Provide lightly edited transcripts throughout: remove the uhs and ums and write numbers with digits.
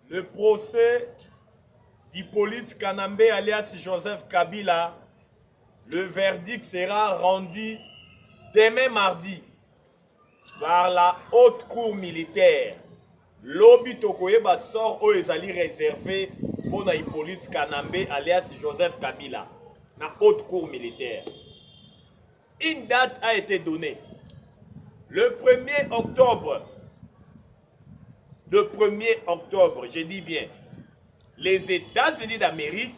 Le procès d'Hippolyte Kanambe alias Joseph Kabila, le verdict sera rendu demain mardi par la haute cour militaire. Lobi Tokoyeba sort où ils allaient réserver pour Hippolyte Kanambe alias Joseph Kabila, la haute cour militaire. Une date a été donnée. Le 1er octobre. Le 1er octobre, je dis bien. Les États-Unis d'Amérique,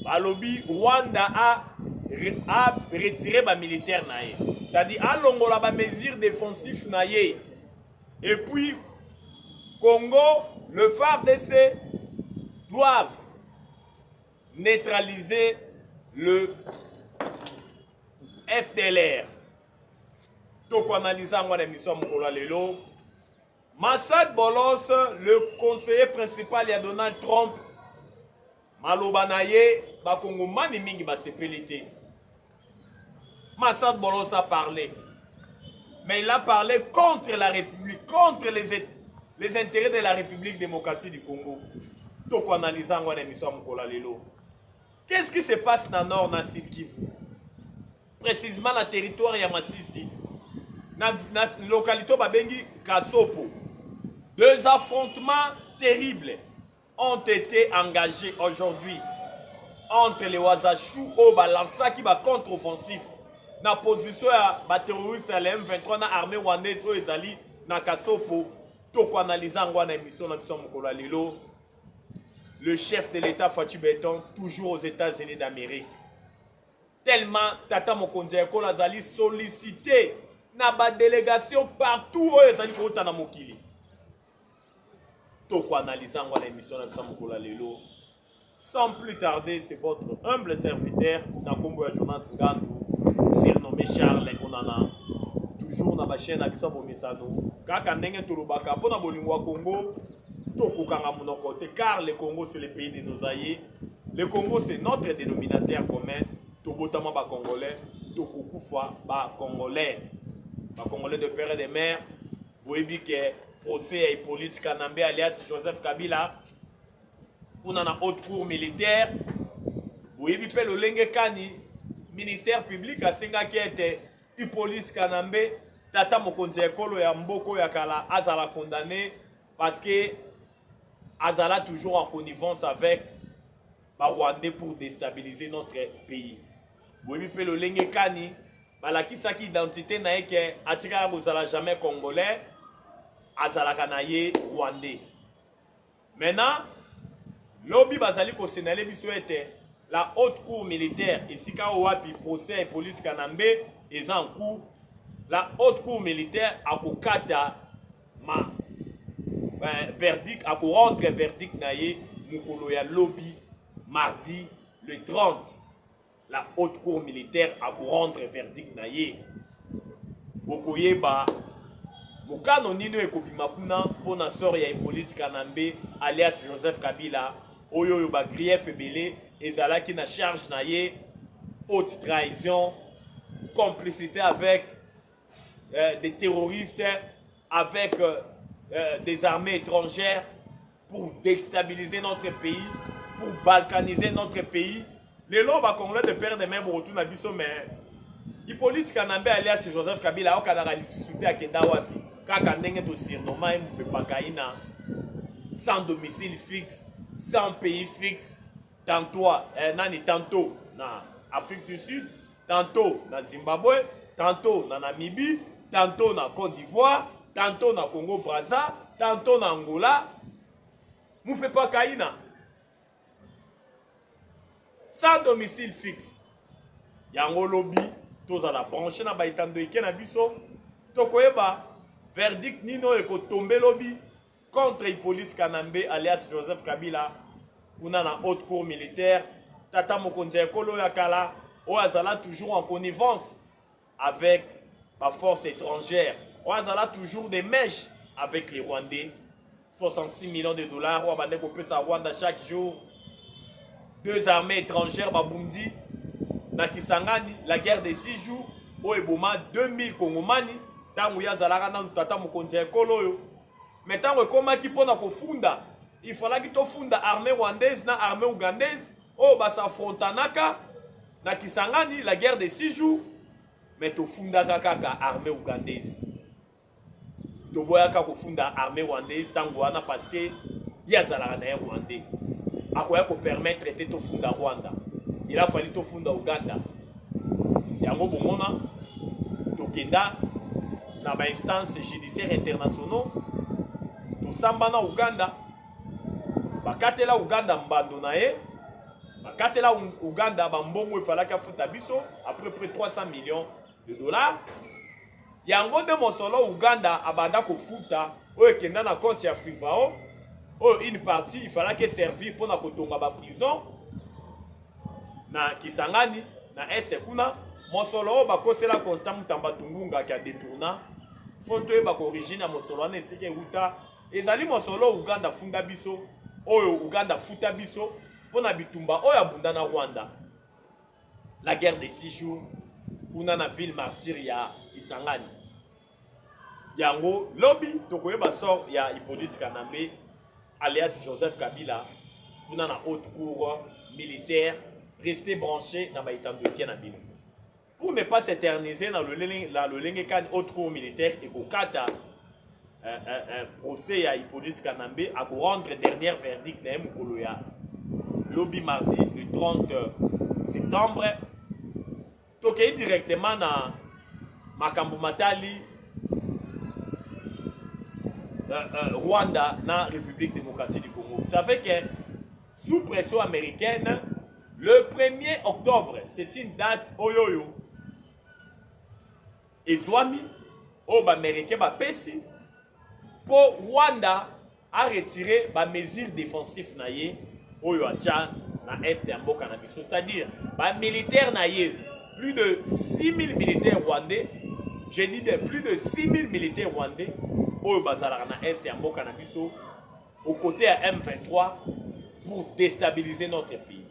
Balobi, Rwanda a retiré les militaires. C'est-à-dire, a longola ba mesures défensives. Et puis, Congo, le FARDC doivent neutraliser le FDLR. Donc, analysant l'émission Moukola Lelo, Massad Bolos, le conseiller principal de Donald Trump, Malobanaye, Bakongomani Mingi Basepelite. Massad Bolos a parlé. Mais il a parlé contre la République, contre les intérêts de la République démocratique du Congo. Donc, analysant l'émission Moukola Lelo. Qu'est-ce qui se passe dans le nord, dans le Sud Kivu? Précisément dans le territoire de Masisi. Dans la localité Babengi Kasopo. Deux affrontements terribles ont été engagés aujourd'hui entre les Wazachou et Balansa qui va contre-offensif. Dans la position des terroristes de la M23 dans l'armée rwandaise et Ezali dans Kasopo. Toko analysant dans l'émission le chef de l'État Fatou Béton, toujours aux États-Unis d'Amérique. Tellement Tata Mokonzi Ekola Zali sollicité dans la délégation partout où Ezali Kota na Mokili. Toko analysant dans l'émission sans plus tarder, c'est votre humble serviteur dans le Congo Jonas Ngandou, surnommé Charles Onana. Toujours dans la chaîne Abisso Bomisano. Kaka ndenge Tolobaka, pour na bolingo Congo, Toko Kanga Monokote, car le Congo c'est le pays de nos aïeux. Le Congo c'est notre dénominateur commun. Tobotama ba Congolais, Toko Koufa ba Congolais. Ba Congolais de père et de mère. Boyebi que procès à Hippolyte Kanambe alias Joseph Kabila. Pour la haute cour militaire. Boyebi pe le Lenge Kani. Ministère public a senga qui était Hippolyte Kanambe. Tata Mokonzi Ekolo ya Mboko ya Kala Azala condamné. Parce que Azala toujours en connivence avec les Rwandais pour déstabiliser notre pays. Boyebi pe le Lenge Kani. Balaki saki identité na que atika bozala jamais congolais. Azala kanaye Rwandais. Maintenant, lobby bazali ko sénalé biso était la haute cour militaire ici ka wapi procès Hippolyte Kanambe est en cours. La haute cour militaire a kokata ma verdict a ko rendre verdict naye mukolo ya lobby mardi le 30. La haute cour militaire a ko rendre verdict naye. Bokoyeba Mokano nino ekobima kuna pona sort ya Hippolyte Kanambe alias Joseph Kabila oyo ba grief ebele ezalaki na charge na ye haute trahison, complicité avec des terroristes, avec des armées étrangères pour déstabiliser notre pays, pour balkaniser notre pays. Les lois congolais de père de même retour na biso mais Hippolyte Kanambe alias Joseph Kabila okadaka lisusuté akenda wapi kaka ndenge to surnommé Mpepakaina sans domicile fixe, sans pays fixe, tantôt tantôt na Afrique du Sud, tantôt na Zimbabwe, tantôt na Namibie, tantôt na Côte d'Ivoire, tantôt na Congo Brazza, tantôt na Angola. Mpepakaina sans domicile fixe. Yango lobby tous à la branche na baitando eke na biso tokoyeba verdict nino eko tomber lobby contre Hippolyte Kanambe alias Joseph Kabila una na haute cour militaire Tata Mokonzi Ekolo ya Kala o azala toujours en connivence avec la force étrangère o azala toujours des mèches avec les Rwandais. 66 millions de dollars o abande ko pesa Rwanda chaque jour. Deux armées étrangères babundi na Kisangani, la guerre de 6 jours, au Eboma 2000 Kongomani, tangu ya zalaka na Tata Mokonzi Ekolo yo. Mais tangu ekoma ki pona kofunda il fallait que funda armée rwandaise na armée ougandaise oh bah s'affrontanaka na Kisangani la guerre de 6 jours mais to funda kaka armée ougandaise to boyaka ko funda armée rwandaise tango wana parce que yazala na rwandais akoya ko permettre de to funda Rwanda il a fallu to funda Uganda yango bomona to kenda na ba instance judiciaire internationaux to samba na Uganda bakatela Uganda mbando na ye bakatela Uganda bambongo ifalaka futa biso à peu près 300 millions de dollars yango de mosolo Uganda abanda ko futa oyo kenda na compte ya Frivao oyo une partie il fallait servir pour na kotonga ba prison na Kisangani na ese kuna mosolo bakosela Constant Mutamba Tungunga ki a détourna fonto e bako origine ya mosolo wana esike uta ezali mosolo Uganda funda biso oyo Uganda futa biso pona bitumba oyo abunda na Rwanda la guerre de 6 jours kuna na ville martyre ya Kisangani yango lobby tokoyeba sort ya Hippolyte Kanambe alias Joseph Kabila kuna na haute cour militaire rester branché na baitando na bino pour ne pas s'éterniser dans le lengekan haute cour militaire et kokata procès à Hippolyte Kanambe à rendre dernier verdict na mukolo ya lobby mardi le 30 septembre tokei directement na makambo matali Rwanda na République démocratique du Congo. Vous savez que sous pression américaine le 1er octobre c'est une date oyoyo ezwami o ba américain ba pesi pour Rwanda a retiré ba mesures défensives na ye oyo acha na est ya mboka na biso, c'est-à-dire ba militaires na ye plus de 6000 militaires rwandais, je dis de plus de 6000 militaires rwandais oyo bazalaka na est ya mboka na biso aux côtés à M23 pour déstabiliser notre pays.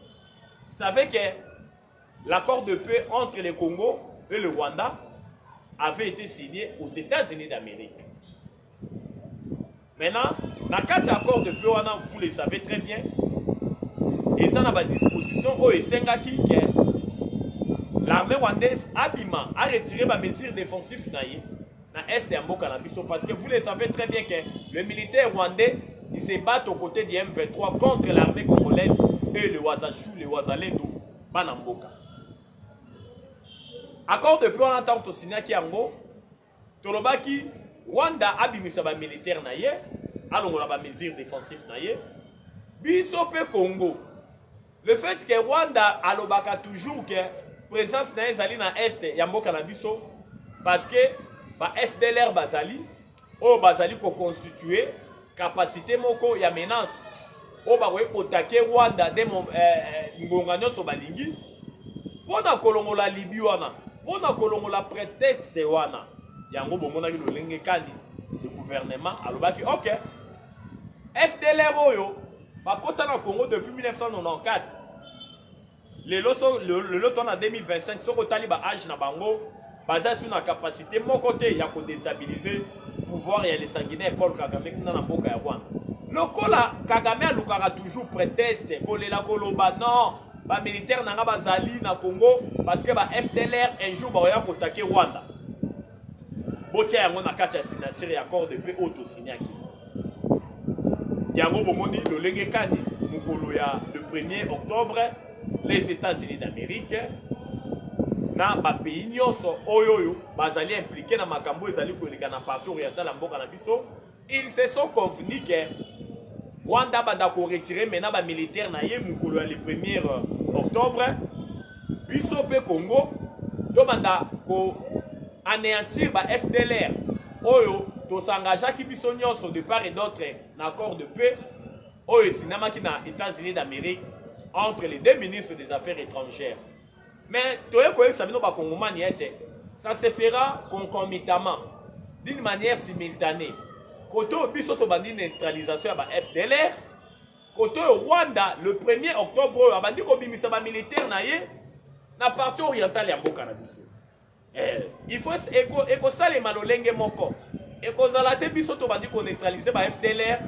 Vous savez que l'accord de paix entre le Congo et le Rwanda avait été signé aux États-Unis d'Amérique. Maintenant, dans quatre accords de paix, vous le savez très bien, et ça n'a pas de disposition où l'armée rwandaise Abima a retiré ma mesure défensive dans l'Est de Mboka parce que vous le savez très bien que le militaire rwandais il se bat aux côtés du M23 contre l'armée congolaise et le Wazachou, le Wazalendo, Banamboka. Accord de paix, on entend au signé qui ango, Torobaki, Rwanda abimisa ba militaire na ye, alongo la ba mesure défensive na ye, bisope Congo. Le fait que Rwanda alobaka toujours que présence na ezali na est ya mboka na biso parce que ba FDLR bazali o bazali ko constituer capacité moko ya menace o ba ko attaquer Rwanda de ngonga nyoso balingi pona kolongola Libye wana pona kolongola prétexte wana yango bomona ki lolenge kali le gouvernement alobaki OK FDLR oyo bakota na Congo depuis 1994 le lot en 2025 soko taliba âge na bango baza sur na capacité mon côté ya ko déstabiliser pouvoir ya les sanguinaires Paul Kagame na mboka ya Rwanda lokola Kagame alukaka toujours prétexte kolela koloba non ba militaire nanga bazali na Congo parce que ba FDLR un jour ba ya ko attaquer Rwanda botia yango na kati ya signature ya accord de paix auto signaki yango bomoni lolenge kani mukolo ya le 1er octobre les États-Unis d'Amérique na ba pays nyonso oyoyo bazali impliqué na makambo ezali koleka na partie orientale mboka na biso ils se sont convenus que Rwanda banda ko retirer maintenant ba militaire na ye mukolo ya le 1er octobre biso pe Congo to banda ko anéantir ba FDLR oyo to s'engagea ki biso nyonso de part et d'autre na accord de paix oyo sinama ki na États-Unis d'Amérique entre les deux ministres des Affaires étrangères. Mais ça se fera concomitamment, d'une manière simultanée. Côté biso bandi neutralisation à FDLR, côté Rwanda le 1er octobre bandi ko bimisa ba militaire na ye na partie orientale ya mboka na biso. Il faut éco ça les malolenge moko. Eko zalate biso to bandi ko neutraliser ba FDLR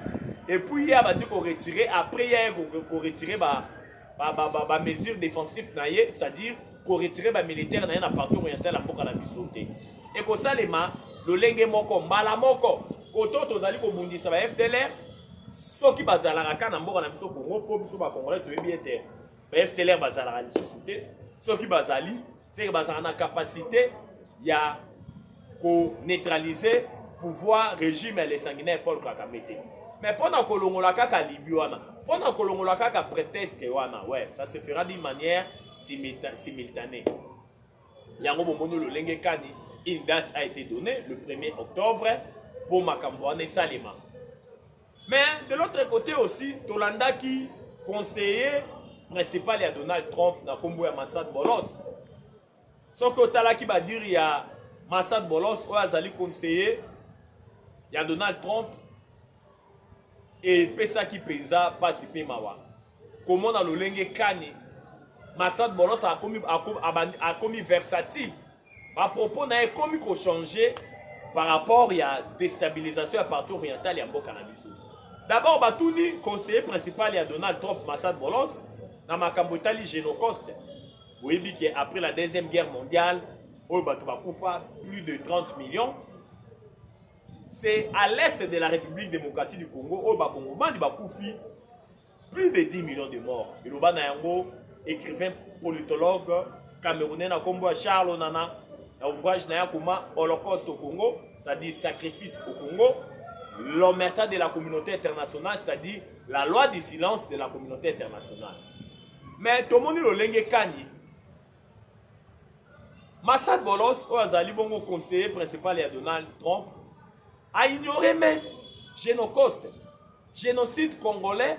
et puis il y a dit qu'on retirer, après il y a qu'on retirer mesures défensives, c'est-à-dire qu'on retirer les militaires dans la partie orientale à Mboka na biso te. Et que ça le lolenge moko mbala moko koto tozali ko bundisa ba FDLR soki bazalaka na Mboka na biso Congo po biso ba Congolais to yebi ete ba FDLR bazalaka lisusu te soki bazali c'est que bazalaka na capacité ya ko neutraliser pouvoir régime les sanguinaires Paul Kagame te. Mais pendant que l'on a kaka Libyana, pendant que l'on a kaka prétexte wana, ouais, ça se fera d'une manière simultanée. Yango Momono le Lenge Kani, une date a été donnée le 1er octobre pour Makambouane Salima. Mais de l'autre côté aussi, Tolanda qui conseiller principal à Donald Trump dans Kombo ya Massad Bolos. Son côté là qui va dire il y a Massad Bolos ou Azali conseiller il y a Donald Trump et pesa qui pesa pas si pe mawa. Comment dans le Lenge Kani Massad Bolos a commis versatile. À propos, n'a commis qu'on changeait par rapport à la déstabilisation à partir orientale et à Mboka na biso. D'abord, Batouni, conseiller principal à Donald Trump, Massad Bolos, dans ma Cambotali Génocoste. Vous voyez qu'après la Deuxième Guerre mondiale, plus de 30 millions. C'est à l'est de la République démocratique du Congo, plus de 10 millions de morts. Iloba Nayango, écrivain politologue camerounais, Charles Onana, l'ouvrage Nayakuma, Holocauste au Congo, c'est-à-dire sacrifice au Congo, l'omerta de la communauté internationale, c'est-à-dire la loi du silence de la communauté internationale. Mais tout le monde le Lenge Kani, Massad Bolos, Azali Bongo conseiller principal à Donald Trump, a ignoré même génocide congolais,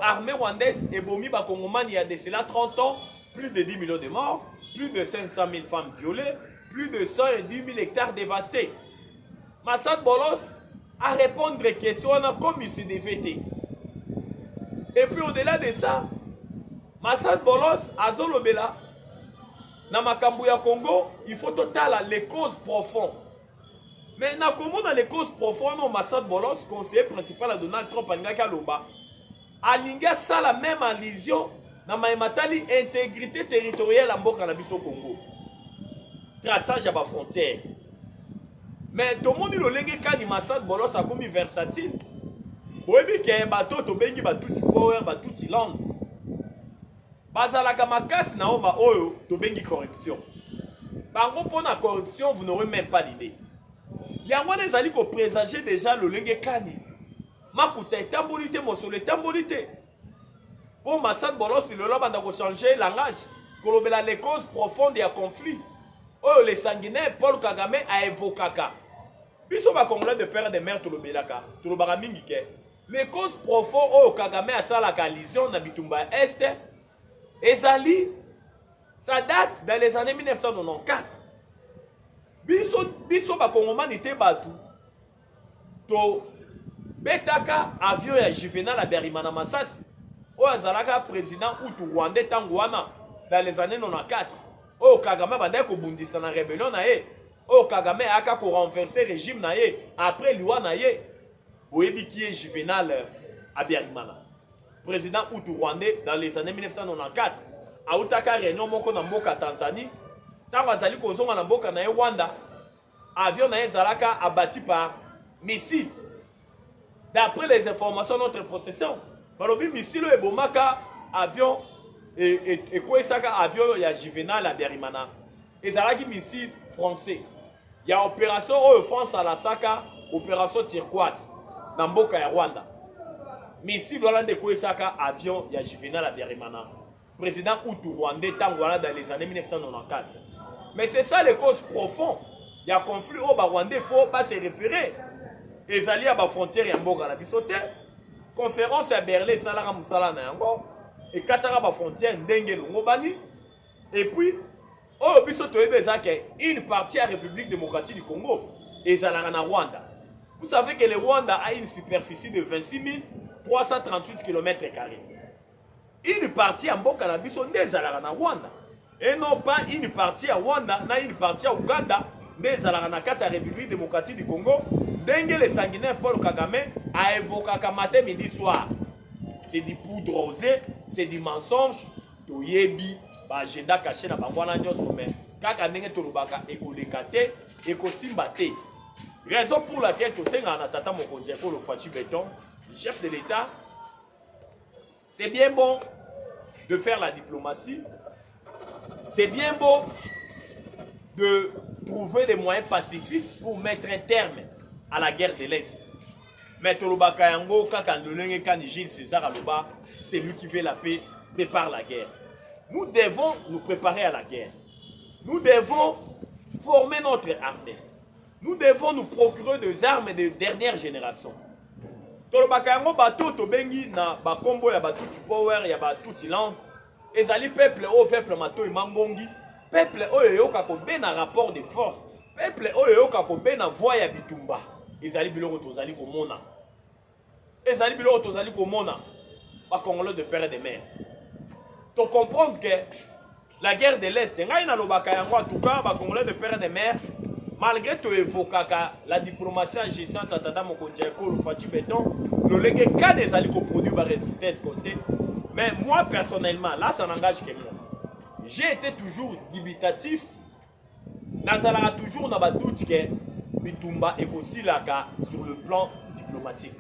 armée rwandaise et Bomi Bakongomani il y a de cela 30 ans, plus de 10 millions de morts, plus de 500 000 femmes violées, plus de 110 000 hectares dévastés. Massad Bolos a répondu aux questions comme il se devait. Et puis au-delà de ça, Massad Bolos a Zolobela, dans Makambu ya Congo, il faut total les causes profondes. Mais dans les causes profondes, Massad Bolos, conseiller principal à Donald Trump, Alinga ça la même allusion dans Maïmatali intégrité territoriale en Mboka na biso Congo. Traçage à la frontière. Mais tout le monde le lenge Kani Massad Bolos a commis versatile. Oui, que bateau to bengi batuti power batuti land. Bazalaka makasi na oma oyo to bengi corruption. Bango pour la corruption, vous n'aurez même pas l'idée. Yango nezali ko présager déjà le lenge Kani. Makuta tambolité mosole tambolité. Pour Massad Bolos le lobanda ko changer langage, kolobela les causes profondes et à conflit. Oh les sanguinaires Paul Kagame a évoqué ka. Biso ba Congolais de père de mère to lobelaka, to lobara mingi ke. Les causes profondes oh Kagame a sala ka lision na bitumba est ezali ça date dans les années 1994. Biso ba Congomani te batu. To betaka avion ya Juvenal à Berimana Massasi. O azalaka président Outu Rwandais Tangwana dans les années 94. O Kagame banda ko bundisa na rébellion na ye. O Kagame aka ko renverser régime na ye après loi na ye. Oyebi qui est Juvenal à Berimana. Président Outu Rwandais dans les années 1994. Autaka réunion moko na mboka Tanzanie. Tango azali ko zonga na mboka na ye Rwanda. Avion na ye zalaka abattu par missile. D'après les informations de notre possession, balobi missile et bomaka avion et quoi ça avion il y a Juvenal à Berimana. Et ça qui missile français. Il y a opération France à la Saka, opération turquoise dans Mboka ya Rwanda. Missile voilà de quoi ça avion il y a Juvenal à Berimana. Président Outu Rwandais Tangwana dans les années 1994. Mais c'est ça les causes profondes. Il y a conflit au Rwandais, il faut pas se référer. Les alliés à la frontière et Mboka na biso te. Conférence à Berlin, Salara Moussala na yango. Et Katara ba frontière ndenge longo bani. Et puis, oh biso toyebe zake une partie à République démocratique du Congo et Salara na Rwanda. Vous savez que le Rwanda a une superficie de 26 338 km². Une partie à Mboka na biso nde Salara na Rwanda. Et non pas une partie à Rwanda, na une partie à Ouganda, nde Salara na kati à République démocratique du Congo. Dengue le sanguinaire Paul Kagame a évoqué matin, midi, soir. C'est du poudre rosée, c'est du mensonge. Toyebi, agenda caché na bangwana nyoso mais kaka ndenge tolobaka ekolekate, ekosimbate. Raison pour laquelle tosenga na tata mokonzi ko le Fachi Beton, le chef de l'État. C'est bien bon de faire la diplomatie. C'est bien beau de trouver des moyens pacifiques pour mettre un terme à la guerre de l'Est. Mais Tolobaka Yango, Kakandolenge, Kanijil, César Aloba, c'est lui qui veut la paix, prépare la guerre. Nous devons nous préparer à la guerre. Nous devons former notre armée. Nous devons nous procurer des armes de dernière génération. Tolobaka Yango, bateau, Tobengi, na Bakombo, ya Batuti Power, ya Batuti Land. Ezali peuple au peuple mato imangongi. Peuple oyo kakobe na rapport de force. Peuple oyo kakobe na voie ya bitumba. Ezali biloko tozali komona. Ezali biloko tozali komona. Ba Congolais de père et de mère. Tu comprends que la guerre de l'Est, ngai na lobaka yango en tout cas ba Congolais de père et de mère, malgré to évokaka la diplomatie agissante tata mokonzi ko le Fachi Beton, no lenge ka des ali ko produire ba résultat escompté. Mais moi personnellement, là ça n'engage que moi. J'ai été toujours dubitatif. Nazala toujours na ba doute que Bitumba et aussi là sur le plan diplomatique.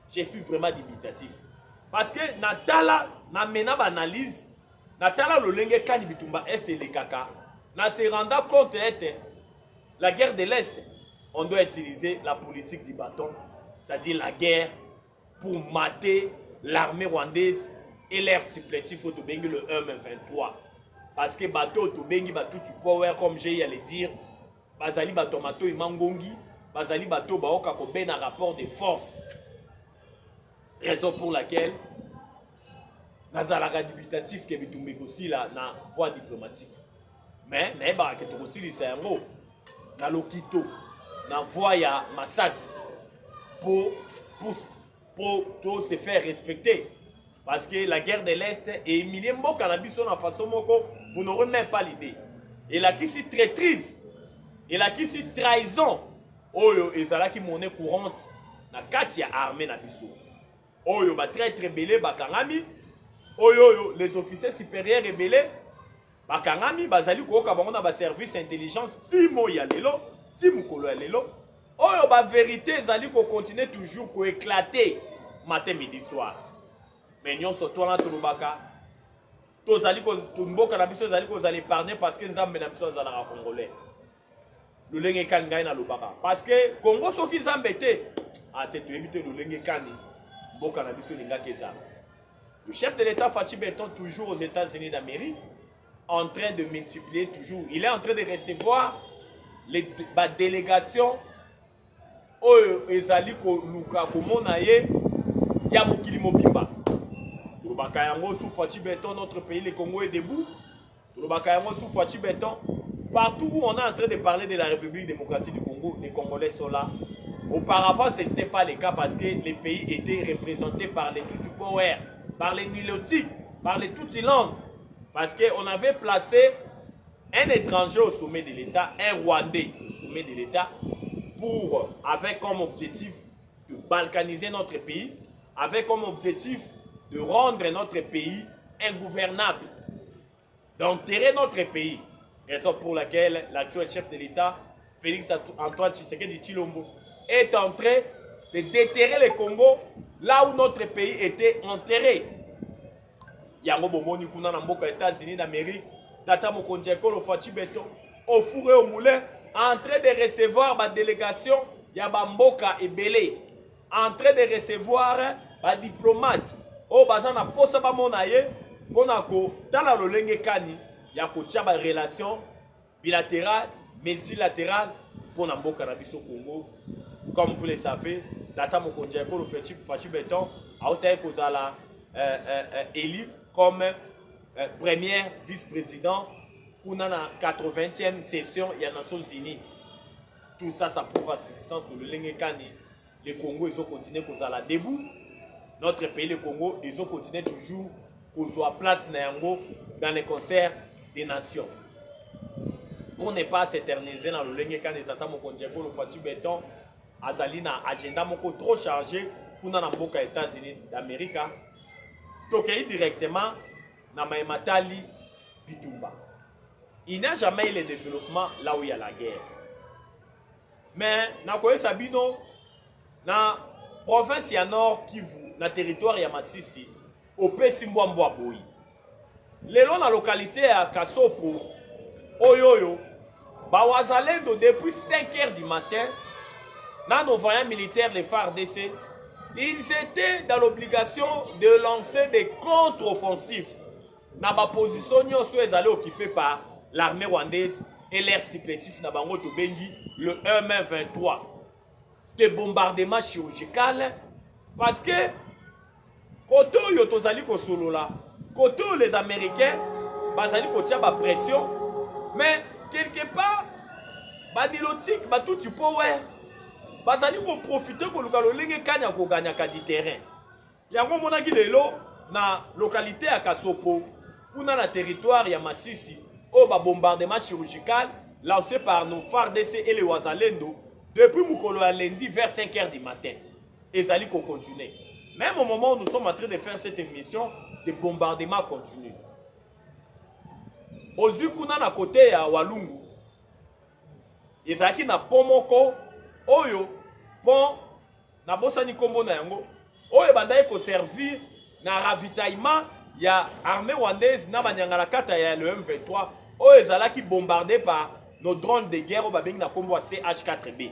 J'ai fui vraiment dubitatif. Parce que Natala na mena analyse, Natala le lenge kani Bitumba est le kaka. Na se renda compte que la guerre de l'Est, on doit utiliser la politique du bâton, c'est-à-dire la guerre pour mater l'armée rwandaise et l'air supplétif au Tobengi le 1-23. Parce que bateau Tobengi bateau tu power comme j'ai à le dire, bazali bateau mato imangongi, bazali bateau baoka ko ben un rapport de force. Raison pour laquelle nazala dubitatif que bitumbe aussi là na voie diplomatique. Mais ba que to aussi c'est un mot na lokito na voie ya Massas pour tout se faire respecter. Parce que la guerre de l'Est est éminée cannabis en façon moko, vous n'aurez même pas l'idée. Et là qui s'y traîtrise, et là qui s'y trahison, oyo ezala qui monnaie courante na kati ya armée na biso. Oyo ba traître belé bakangami, oyo les officiers supérieurs rebellés bakangami bazali ko ka bango na ba service intelligence timo ya lelo, timo kolo ya lelo. Oyo ba vérité ezali ko continuer toujours ko éclater matin midi soir. Mais nous sommes tous là Tolobaka. Tous ali ko tumboka na biso zali ko zali parler parce que nzambe na biso za na congolais. Le lenge kan ngai na lobaka parce que Congo soki nzambe te ate to éviter le lenge kani mboka na biso linga keza. Le chef de l'État Fachi Beton toujours aux États-Unis d'Amérique en train de multiplier toujours. Il est en train de recevoir les délégations oyo ezali ko luka ko monaye ya mokili mobimba. Bakayango sous Fachi Beton, notre pays, le Congo est debout. Bakayango sous Fachi Beton, partout où on est en train de parler de la République démocratique du Congo, les Congolais sont là. Auparavant, ce n'était pas le cas parce que les pays étaient représentés par les Tutsi Power, par les Nilotiques, par les Tutsi Land. Parce qu'on avait placé un étranger au sommet de l'État, un Rwandais au sommet de l'État, avec comme objectif de balkaniser notre pays, avec comme objectif de rendre notre pays ingouvernable, d'enterrer notre pays. Raison pour laquelle l'actuel chef de l'État, Félix Antoine Tshisekedi Tshilombo, est en train de déterrer le Congo là où notre pays était enterré. Yango Bomoni Kuna Namboka, États-Unis d'Amérique, Tata Mokonzi le Fachi Beton, au four et au moulin, en train de recevoir ma délégation, Yabamboka et Belé, en train de recevoir ma diplomate. O bazana posa ba monaye ponako tala lolenge kani ya ko tia ba relation bilatérale multilatérale pona mboka na biso Congo. Comme vous le savez, Tata Mokonzi ko le Fachi Beton a été kozala élu comme premier vice-président kuna na 80e session ya Nations Unies. Tout ça ça prouve à suffisance que le lenge kani le Congo ils ont continué kozala debout. Notre pays, le Congo, ils ont continué toujours pour jouer place dans les concerts des nations. Pour ne pas s'éterniser dans le Lengekan de Tata Mokonzi le Fachi Beton, azali na agenda moko trop chargé kuna na mboka États-Unis d'Amérique. Tokei directement na Maïmatali Bitumba. Il n'y a jamais eu le développement là où il y a la guerre. Mais na koye sabino na province ya Nord Kivu na territoire ya Masisi opesi mbwambwa boyi. Lelo na localité ya Kasopo oyoyo ba wazalendo depuis 5 heures du matin dans nos voyants militaires les FARDC, ils étaient dans l'obligation de lancer des contre-offensifs dans ma position nyonso ezali occupée par l'armée rwandaise et l'air supplétif na bango to bengi le 1 mai 23 de bombardements chirurgicaux parce que koto yo tozali ko solola koto les Américains bazali ko tia ba pression mais quelque part banilotique ba tout tu power bazali ko profiter ko luka lolenge kanya ko gagner ka du terrain yango monaki lelo na localité ya Kasopo kuna na territoire ya Masisi au bombardement chirurgical lancé par nos FARDC et les Wazalendo depuis Mukolo à lundi vers 5 heures du matin. Et ça allait continuer. Même au moment où nous sommes en train de faire cette émission, des bombardements continuent. Aux Ukuna na côté à Walungu, ils ont na pomoko, oyo, pont, na bosani kombo na yango, oyo bandaye ko servir na ravitaillement ya armée rwandaise na banyangala kata ya le M23 oyo ezalaki bombardé par nos drones de guerre au babeng na kombo CH4B.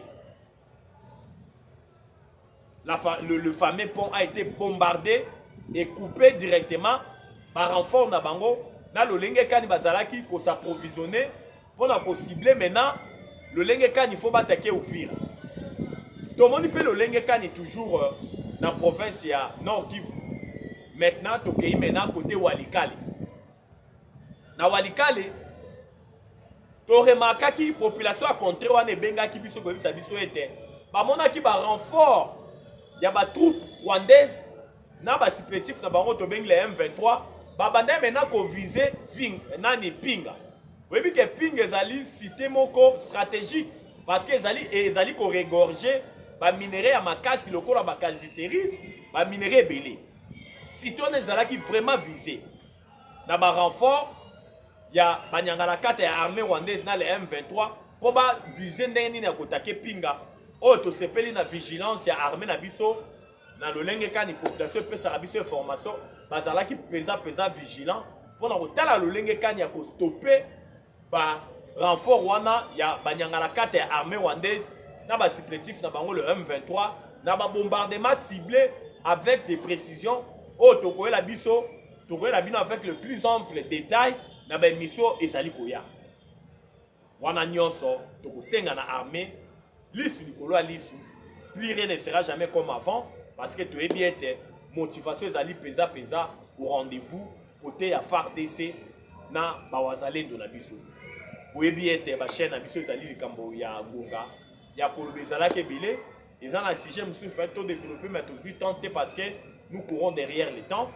Le fameux pont a été bombardé et coupé directement par renfort na bango na le lenge kani bazalaki ko s'approvisionner pour na ko cibler maintenant le lenge kani il faut attaquer Uvira. Tout le monde peut le lenge kani toujours dans la province ya Nord Kivu. Maintenant, tokei maintenant côté Walikale. Na Walikale, to remarka ki population a contre wana benga ki biso ko bisa biso ete. Ba mona ki ba renfort ya ba troupe rwandaise na ba supplétif na bango to bengi le M23, ba banda maintenant ko viser nani Pinga. Webi ke Pinga ezali cité moko stratégique parce que ezali ko regorger ba minerai ya makasi lokola ba casiterite, ba minerai belé. Si tu es vraiment visé, dans le renfort, il y a Banyangala 4 et l'armée rwandaise dans le M23 pour viser n'eni na kotake Pinga. Oh, to sepeli na vigilance ya armée na biso na le lenge kani population peut sa biso information bazala ki pesa vigilant pour na kotala le lenge kani ya ko stopper ba renfort wana ya Banyangala 4 et armée rwandaise na ba supplétif na bango le M23 na ba bombardement ciblé avec des précisions. Oh, tokoye la biso avec le plus ample détail na ba mission ezali koya. Wana nyonso tokosenga na armée lisu likolo a lisu. Plus rien ne sera jamais comme avant parce que tu es bien motivation ezali pesa au rendez-vous côté ya FARDC na bawazalendo na biso. Oye bien ba chaîne na biso ezali likambo ya ngonga ya kolobezala ke bile ezana na sujet monsieur fait to développer mais to vu tenter parce que nous courons derrière le temps.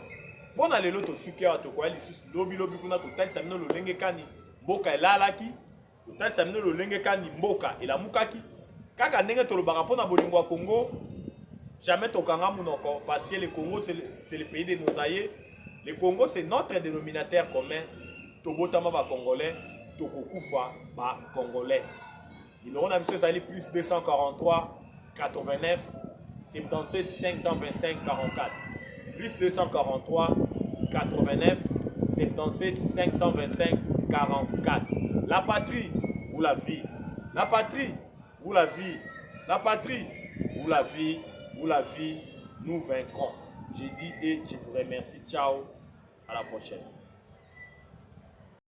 Pour aller l'autre sucre, tu vois, les lobby kuna total samino le lenge kani mboka elalaki, total samino le lenge kani mboka elamukaki. Kaka ndenge to le barapona bolingo wa Congo, jamais tokanga munoko parce que le Congo c'est le pays de nos aïeux. Le Congo c'est notre dénominateur commun. Tobotama ba congolais, tokokufa ba congolais. Numéro na biso zali plus 243 89 77 525 44 plus 243 89 77 525 44. La patrie ou la vie, la patrie ou la vie, la patrie ou la vie, ou la vie, nous vaincrons. J'ai dit et je vous remercie. Ciao, à la prochaine.